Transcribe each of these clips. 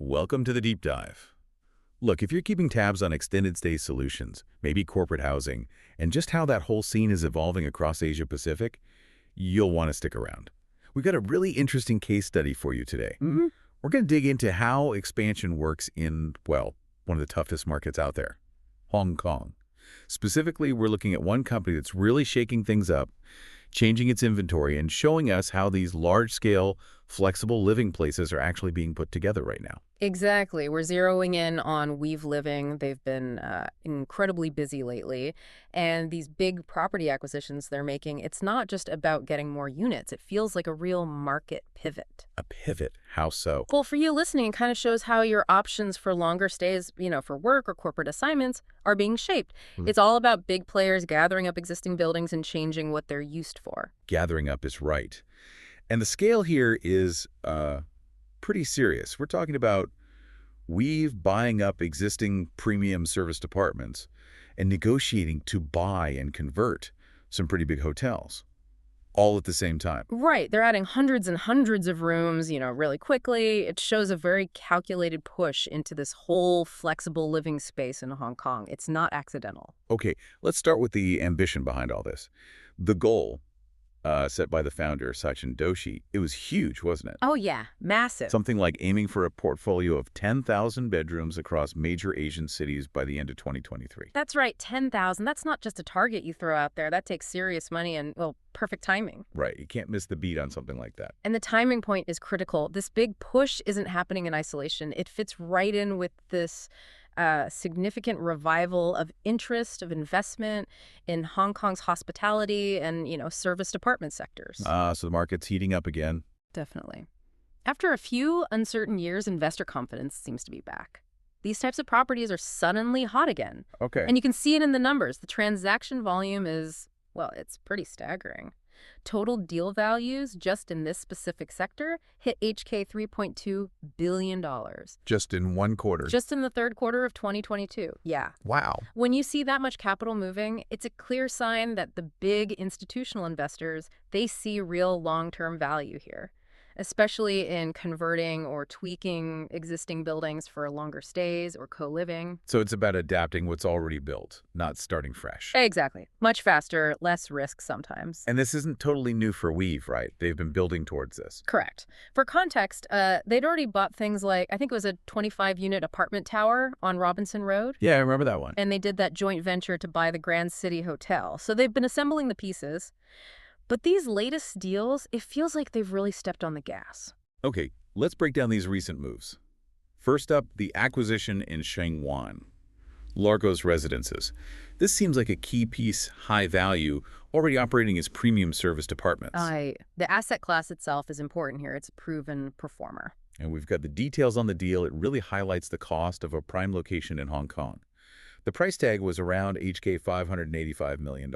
Welcome to the deep dive. Look, if you're keeping tabs on extended stay solutions, maybe corporate housing, and just how that whole scene is evolving across Asia Pacific, you'll want to stick around. We've got a really interesting case study for you today. We're going to dig into how expansion works in, well, one of the toughest markets out there, Hong Kong. Specifically, we're looking at one company that's really shaking things up, changing its inventory, and showing us how these large-scale, flexible living places are actually being put together right now. Exactly. We're zeroing in on Weave Living. They've been incredibly busy lately. And these big property acquisitions they're making, it's not just about getting more units. It feels like a real market pivot. A pivot? How so? Well, for you listening, it kind of shows how your options for longer stays, for work or corporate assignments are being shaped. It's all about big players gathering up existing buildings and changing what they're used for. Gathering up is right. And the scale here is pretty serious. We're talking about Weave buying up existing premium service departments and negotiating to buy and convert some pretty big hotels, all at the same time. Right. They're adding hundreds and hundreds of rooms, really quickly. It shows a very calculated push into this whole flexible living space in Hong Kong. It's not accidental. Okay, let's start with the ambition behind all this. The goal set by the founder, Sachin Doshi, it was huge, wasn't it? Oh, yeah. Massive. Something like aiming for a portfolio of 10,000 bedrooms across major Asian cities by the end of 2023. That's right. 10,000. That's not just a target you throw out there. That takes serious money and, well, perfect timing. Right. You can't miss the beat on something like that. And the timing point is critical. This big push isn't happening in isolation. It fits right in with this significant revival of interest, of investment in Hong Kong's hospitality and, service department sectors. So the market's heating up again. Definitely. After a few uncertain years, investor confidence seems to be back. These types of properties are suddenly hot again. Okay. And you can see it in the numbers. The transaction volume is, well, it's pretty staggering. Total deal values just in this specific sector hit HK $3.2 billion. Just in one quarter. Just in the third quarter of 2022. Yeah. Wow. When you see that much capital moving, it's a clear sign that the big institutional investors, they see real long-term value here, especially in converting or tweaking existing buildings for longer stays or co-living. So it's about adapting what's already built, not starting fresh. Exactly. Much faster, less risk sometimes. And this isn't totally new for Weave, right? They've been building towards this. Correct. For context, they'd already bought things like, I think it was a 25-unit apartment tower on Robinson Road. Yeah, I remember that one. And they did that joint venture to buy the Grand City Hotel. So they've been assembling the pieces. But these latest deals, it feels like they've really stepped on the gas. Okay, let's break down these recent moves. First up, the acquisition in Shenyang, Largo's Residences. This seems like a key piece, high value, already operating as premium service departments. The asset class itself is important here. It's a proven performer. And we've got the details on the deal. It really highlights the cost of a prime location in Hong Kong. The price tag was around HK $585 million.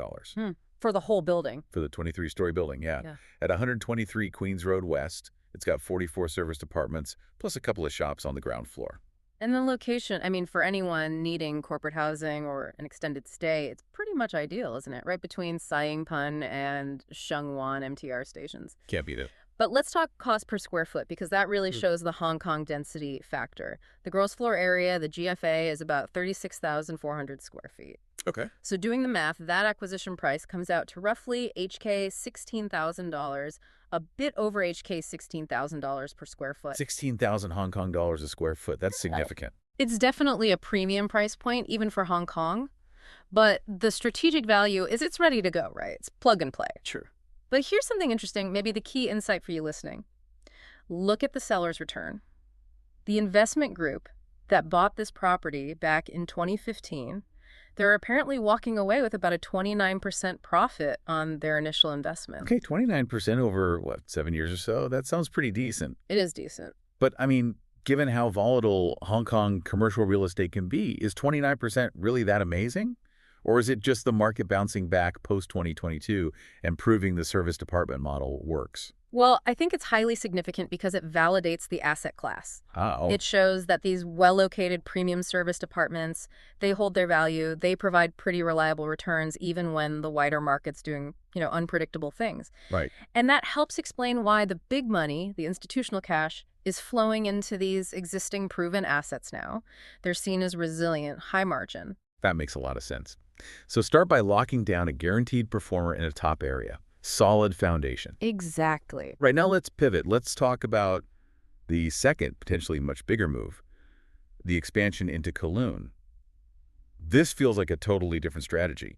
For the whole building. For the 23-story building, yeah. At 123 Queens Road West, it's got 44 service departments, plus a couple of shops on the ground floor. And the location, for anyone needing corporate housing or an extended stay, it's pretty much ideal, isn't it? Right between Saipun and Sheungwan MTR stations. Can't beat it. But let's talk cost per square foot, because that really shows the Hong Kong density factor. The gross floor area, the GFA, is about 36,400 square feet. Okay. So doing the math, that acquisition price comes out to roughly HK $16,000, a bit over HK $16,000 per square foot. 16,000 Hong Kong dollars a square foot. That's significant. It's definitely a premium price point, even for Hong Kong. But the strategic value is it's ready to go, right? It's plug and play. Sure. But here's something interesting, maybe the key insight for you listening. Look at the seller's return. The investment group that bought this property back in 2015, they're apparently walking away with about a 29% profit on their initial investment. Okay, 29% over, 7 years or so? That sounds pretty decent. It is decent. But, given how volatile Hong Kong commercial real estate can be, is 29% really that amazing? Or is it just the market bouncing back post-2022 and proving the service department model works? Well, I think it's highly significant because it validates the asset class. Oh. It shows that these well-located premium service departments, they hold their value. They provide pretty reliable returns even when the wider market's doing, unpredictable things. Right. And that helps explain why the big money, the institutional cash, is flowing into these existing proven assets now. They're seen as resilient, high margin. That makes a lot of sense. So start by locking down a guaranteed performer in a top area. Solid foundation. Exactly. Right, now let's pivot. Let's talk about the second, potentially much bigger move, the expansion into Kowloon. This feels like a totally different strategy.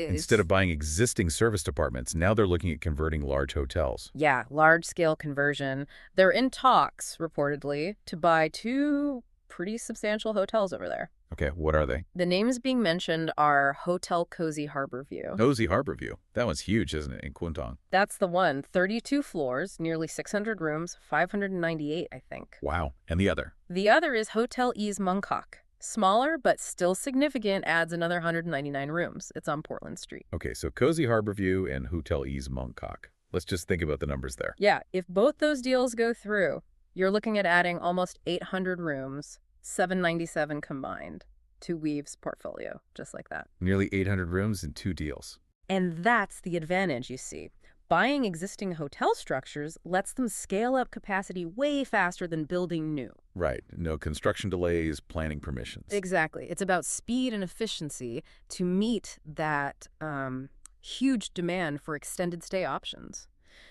Instead of buying existing service departments, now they're looking at converting large hotels. Yeah, large-scale conversion. They're in talks, reportedly, to buy 2 pretty substantial hotels over there. Okay, what are they? The names being mentioned are Hotel Cozy Harborview. Cozy Harborview. That one's huge, isn't it, in Kwintong? That's the one. 32 floors, nearly 600 rooms, 598, I think. Wow. And the other? The other is Hotel Ease Mongkok. Smaller, but still significant, adds another 199 rooms. It's on Portland Street. Okay, so Cozy Harborview and Hotel Ease Mongkok. Let's just think about the numbers there. Yeah, if both those deals go through, you're looking at adding almost 800 rooms, 797 combined, to Weave's portfolio, just like that. Nearly 800 rooms in 2 deals. And that's the advantage, you see. Buying existing hotel structures lets them scale up capacity way faster than building new. Right. No construction delays, planning permissions. Exactly. It's about speed and efficiency to meet that huge demand for extended stay options.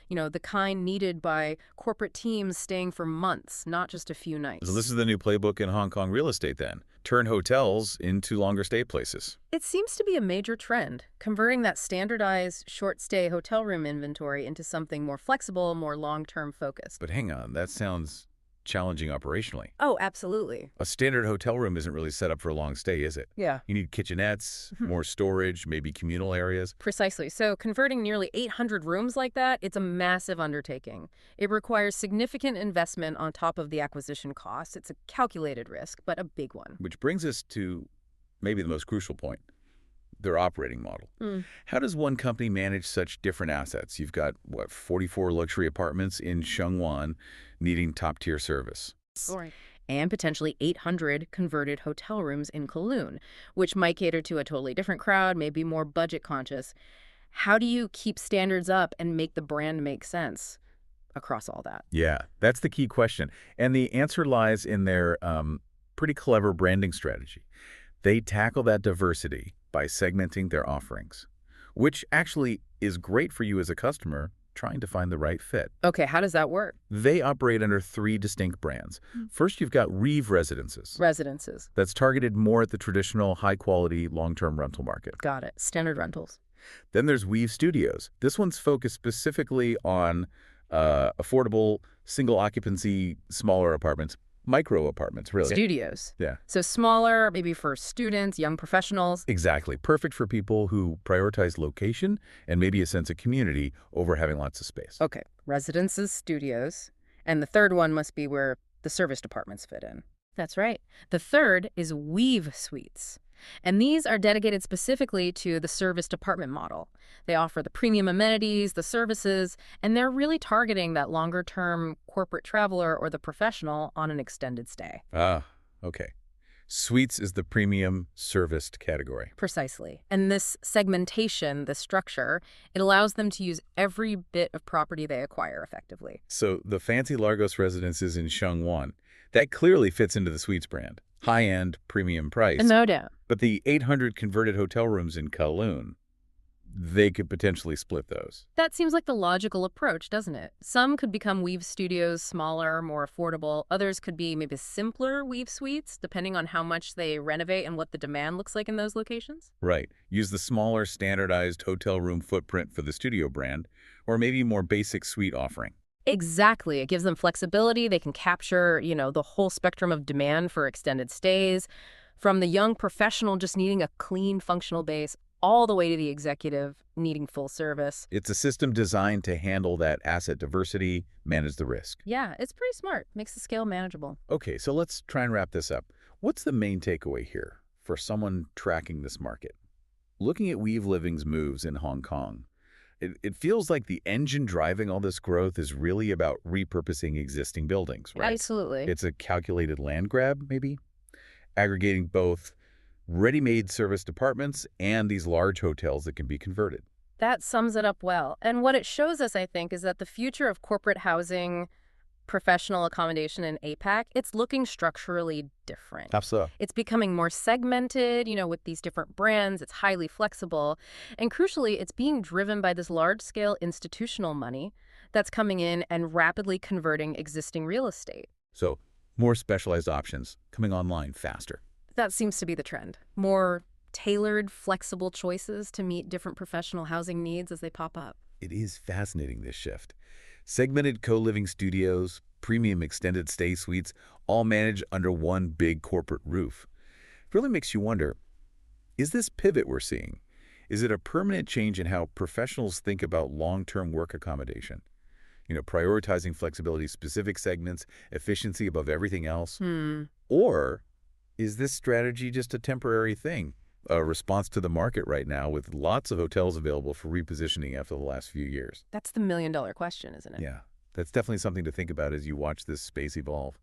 You know, the kind needed by corporate teams staying for months, not just a few nights. So this is the new playbook in Hong Kong real estate then. Turn hotels into longer stay places. It seems to be a major trend, converting that standardized short-stay hotel room inventory into something more flexible, more long-term focused. But hang on, that sounds challenging operationally. Oh, absolutely. A standard hotel room isn't really set up for a long stay, is it? Yeah. You need kitchenettes, more storage, maybe communal areas. Precisely. So converting nearly 800 rooms like that, it's a massive undertaking. It requires significant investment on top of the acquisition cost. It's a calculated risk, but a big one. Which brings us to maybe the most crucial point, their operating model. How does one company manage such different assets? You've got, 44 luxury apartments in Sheungwan needing top-tier service. Right. And potentially 800 converted hotel rooms in Kowloon, which might cater to a totally different crowd, maybe more budget conscious. How do you keep standards up and make the brand make sense across all that? Yeah, that's the key question. And the answer lies in their pretty clever branding strategy. They tackle that diversity by segmenting their offerings, which actually is great for you as a customer trying to find the right fit. Okay, how does that work? They operate under 3 distinct brands. First, you've got Reeve Residences. Residences. That's targeted more at the traditional high-quality long-term rental market. Got it. Standard rentals. Then there's Weave Studios. This one's focused specifically on affordable, single-occupancy, smaller apartments, micro apartments, really. Studios. Yeah. So smaller, maybe for students, young professionals. Exactly. Perfect for people who prioritize location and maybe a sense of community over having lots of space. Okay, residences, studios. And the third one must be where the service departments fit in. That's right. The third is Weave Suites. And these are dedicated specifically to the service department model. They offer the premium amenities, the services, and they're really targeting that longer-term corporate traveler or the professional on an extended stay. Ah, okay. Suites is the premium serviced category. Precisely. And this segmentation, this structure, it allows them to use every bit of property they acquire effectively. So the fancy Largos residences in Sheungwan, that clearly fits into the Suites brand. High-end, premium price. No doubt. But the 800 converted hotel rooms in Kowloon, they could potentially split those. That seems like the logical approach, doesn't it? Some could become Weave Studios, smaller, more affordable. Others could be maybe simpler Weave Suites, depending on how much they renovate and what the demand looks like in those locations. Right. Use the smaller, standardized hotel room footprint for the studio brand, or maybe more basic suite offering. Exactly. It gives them flexibility. They can capture, the whole spectrum of demand for extended stays, from the young professional just needing a clean, functional base, all the way to the executive needing full service. It's a system designed to handle that asset diversity, manage the risk. Yeah, it's pretty smart. Makes the scale manageable. Okay, so let's try and wrap this up. What's the main takeaway here for someone tracking this market? Looking at Weave Living's moves in Hong Kong, it feels like the engine driving all this growth is really about repurposing existing buildings, right? Absolutely. It's a calculated land grab, maybe? Aggregating both ready-made service departments and these large hotels that can be converted. That sums it up well. And what it shows us, I think, is that the future of corporate housing professional accommodation in APAC, it's looking structurally different. How so? It's becoming more segmented, with these different brands. It's highly flexible. And crucially, it's being driven by this large-scale institutional money that's coming in and rapidly converting existing real estate. So, more specialized options coming online faster. That seems to be the trend. More tailored, flexible choices to meet different professional housing needs as they pop up. It is fascinating, this shift. Segmented co-living studios, premium extended stay suites, all managed under one big corporate roof. It really makes you wonder, is this pivot we're seeing? Is it a permanent change in how professionals think about long-term work accommodation? Prioritizing flexibility, specific segments, efficiency above everything else? Or is this strategy just a temporary thing? A response to the market right now with lots of hotels available for repositioning after the last few years? That's the million-dollar question, isn't it? Yeah, that's definitely something to think about as you watch this space evolve.